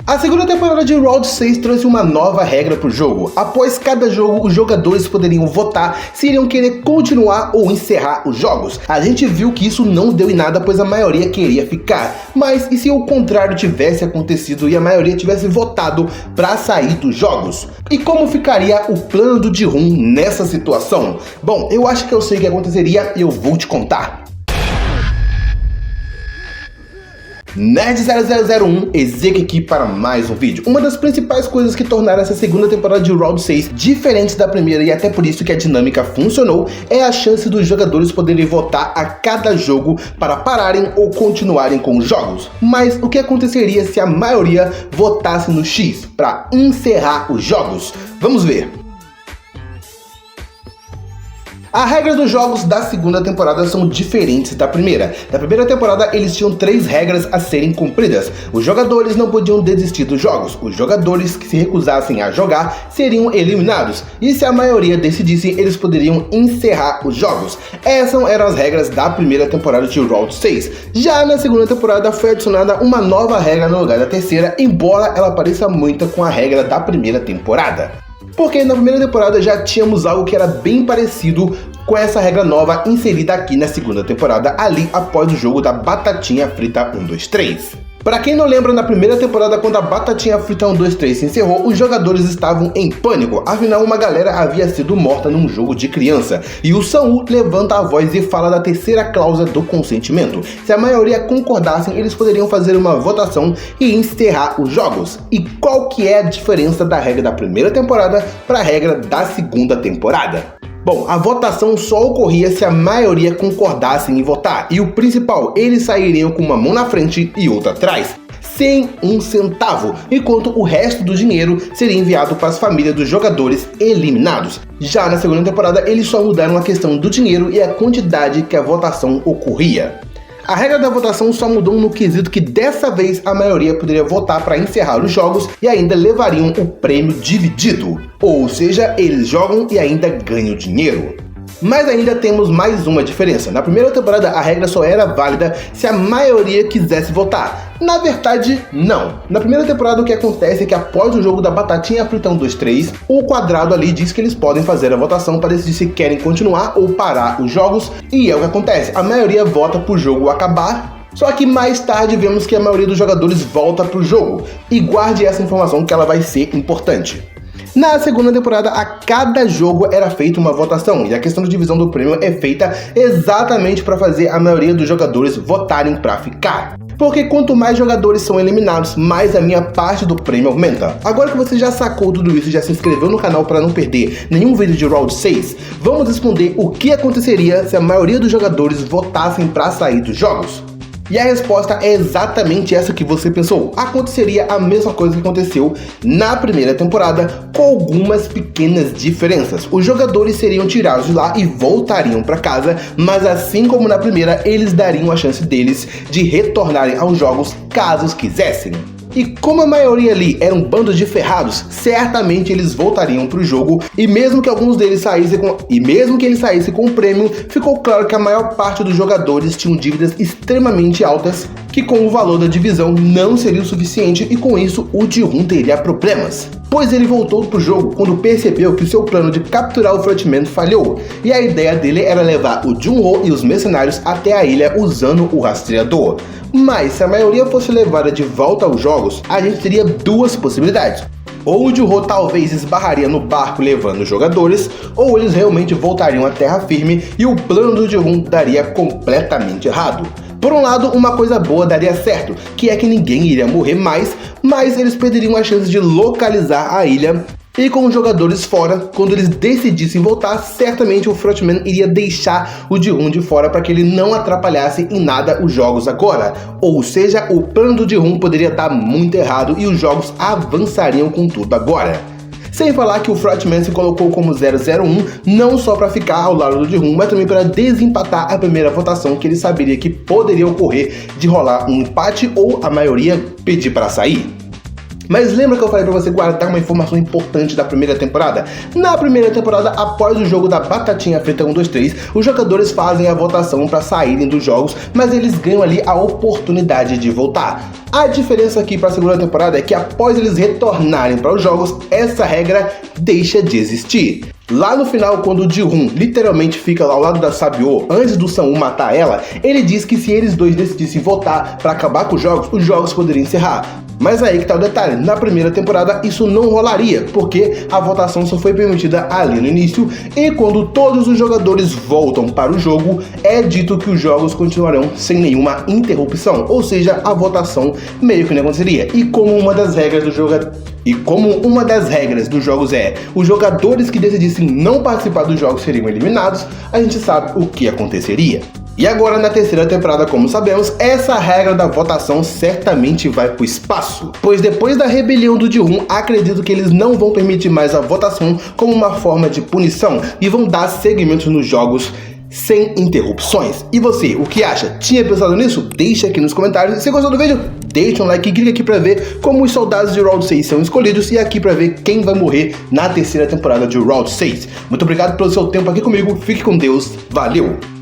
A segunda temporada de Round 6 trouxe uma nova regra para o jogo. Após cada jogo, os jogadores poderiam votar se iriam querer continuar ou encerrar os jogos. A gente viu que isso não deu em nada, pois a maioria queria ficar. Mas e se o contrário tivesse acontecido e a maioria tivesse votado para sair dos jogos? E como ficaria o plano do Ji-hoon nessa situação? Bom, eu acho que eu sei o que aconteceria e eu vou te contar. Nerd 0001, Ezek aqui para mais um vídeo. Uma das principais coisas que tornaram essa segunda temporada de Round 6 diferente da primeira, e até por isso que a dinâmica funcionou, é a chance dos jogadores poderem votar a cada jogo para pararem ou continuarem com os jogos. Mas o que aconteceria se a maioria votasse no X para encerrar os jogos? Vamos ver. As regras dos jogos da segunda temporada são diferentes da primeira. Na primeira temporada, eles tinham 3 regras a serem cumpridas. Os jogadores não podiam desistir dos jogos. Os jogadores que se recusassem a jogar seriam eliminados. E se a maioria decidisse, eles poderiam encerrar os jogos. Essas eram as regras da primeira temporada de Round 6. Já na segunda temporada, foi adicionada uma nova regra no lugar da terceira, embora ela pareça muito com a regra da primeira temporada. Porque na primeira temporada já tínhamos algo que era bem parecido com essa regra nova inserida aqui na segunda temporada, ali após o jogo da Batatinha Frita 1-2-3. Para quem não lembra, na primeira temporada, quando a Batatinha Frita 1-2-3 se encerrou, os jogadores estavam em pânico, afinal uma galera havia sido morta num jogo de criança. E o Sang-woo levanta a voz e fala da terceira cláusula do consentimento. Se a maioria concordassem, eles poderiam fazer uma votação e encerrar os jogos. E qual que é a diferença da regra da primeira temporada para a regra da segunda temporada? Bom, a votação só ocorria se a maioria concordasse em votar, e o principal, eles sairiam com uma mão na frente e outra atrás, sem um centavo, enquanto o resto do dinheiro seria enviado para as famílias dos jogadores eliminados. Já na segunda temporada, eles só mudaram a questão do dinheiro e a quantidade que a votação ocorria. A regra da votação só mudou no quesito que dessa vez a maioria poderia votar para encerrar os jogos e ainda levariam o prêmio dividido. Ou seja, eles jogam e ainda ganham dinheiro. Mas ainda temos mais uma diferença. Na primeira temporada a regra só era válida se a maioria quisesse votar. Na verdade, não. Na primeira temporada o que acontece é que após o jogo da Batatinha Frita 1-2-3, o quadrado ali diz que eles podem fazer a votação para decidir se querem continuar ou parar os jogos, e é o que acontece. A maioria vota pro jogo acabar, só que mais tarde vemos que a maioria dos jogadores volta pro jogo. E guarde essa informação que ela vai ser importante. Na segunda temporada, a cada jogo era feita uma votação, e a questão de divisão do prêmio é feita exatamente para fazer a maioria dos jogadores votarem para ficar. Porque quanto mais jogadores são eliminados, mais a minha parte do prêmio aumenta. Agora que você já sacou tudo isso e já se inscreveu no canal para não perder nenhum vídeo de Round 6, vamos responder o que aconteceria se a maioria dos jogadores votassem para sair dos jogos. E a resposta é exatamente essa que você pensou. Aconteceria a mesma coisa que aconteceu na primeira temporada, com algumas pequenas diferenças. Os jogadores seriam tirados de lá e voltariam para casa, mas assim como na primeira, eles dariam a chance deles de retornarem aos jogos caso quisessem. E como a maioria ali era um bando de ferrados, certamente eles voltariam para o jogo, e mesmo que alguns deles saíssem com o prêmio, ficou claro que a maior parte dos jogadores tinham dívidas extremamente altas, que com o valor da divisão não seria o suficiente, e com isso o Ji-hoon teria problemas. Pois ele voltou pro jogo quando percebeu que o seu plano de capturar o Frogman falhou, e a ideia dele era levar o Jun-ho e os mercenários até a ilha usando o rastreador. Mas se a maioria fosse levada de volta aos jogos, a gente teria duas possibilidades. Ou o Jun-ho talvez esbarraria no barco levando os jogadores, ou eles realmente voltariam à terra firme e o plano do Ji-hoon daria completamente errado. Por um lado, uma coisa boa daria certo, que é que ninguém iria morrer mais, mas eles perderiam a chance de localizar a ilha. E com os jogadores fora, quando eles decidissem voltar, certamente o Frogman iria deixar o Ji-hoon de fora para que ele não atrapalhasse em nada os jogos agora. Ou seja, o plano do Ji-hoon poderia dar muito errado e os jogos avançariam com tudo agora. Sem falar que o Frogman se colocou como 001 não só para ficar ao lado do Ji-hoon, mas também para desempatar a primeira votação que ele saberia que poderia ocorrer de rolar um empate ou a maioria pedir para sair. Mas lembra que eu falei pra você guardar uma informação importante da primeira temporada? Na primeira temporada, após o jogo da Batatinha Frita 1, 2, 3, os jogadores fazem a votação para saírem dos jogos, mas eles ganham ali a oportunidade de voltar. A diferença aqui para a segunda temporada é que após eles retornarem para os jogos, essa regra deixa de existir. Lá no final, quando o Ji-hoon literalmente fica lá ao lado da Sabio antes do Sang-woo matar ela, ele diz que se eles dois decidissem votar para acabar com os jogos poderiam encerrar. Mas aí que tá o detalhe, na primeira temporada isso não rolaria, porque a votação só foi permitida ali no início, e quando todos os jogadores voltam para o jogo, é dito que os jogos continuarão sem nenhuma interrupção, ou seja, a votação meio que não aconteceria. E como uma das regras dos jogos é os jogadores que decidissem não participar dos jogos seriam eliminados, a gente sabe o que aconteceria. E agora na terceira temporada, como sabemos, essa regra da votação certamente vai pro espaço, pois depois da rebelião do Ji-hoon, acredito que eles não vão permitir mais a votação como uma forma de punição e vão dar seguimento nos jogos sem interrupções. E você, o que acha? Tinha pensado nisso? Deixa aqui nos comentários. E se gostou do vídeo, deixa um like e clica aqui pra ver como os soldados de Round 6 são escolhidos e aqui pra ver quem vai morrer na terceira temporada de Round 6. Muito obrigado pelo seu tempo aqui comigo, fique com Deus, valeu!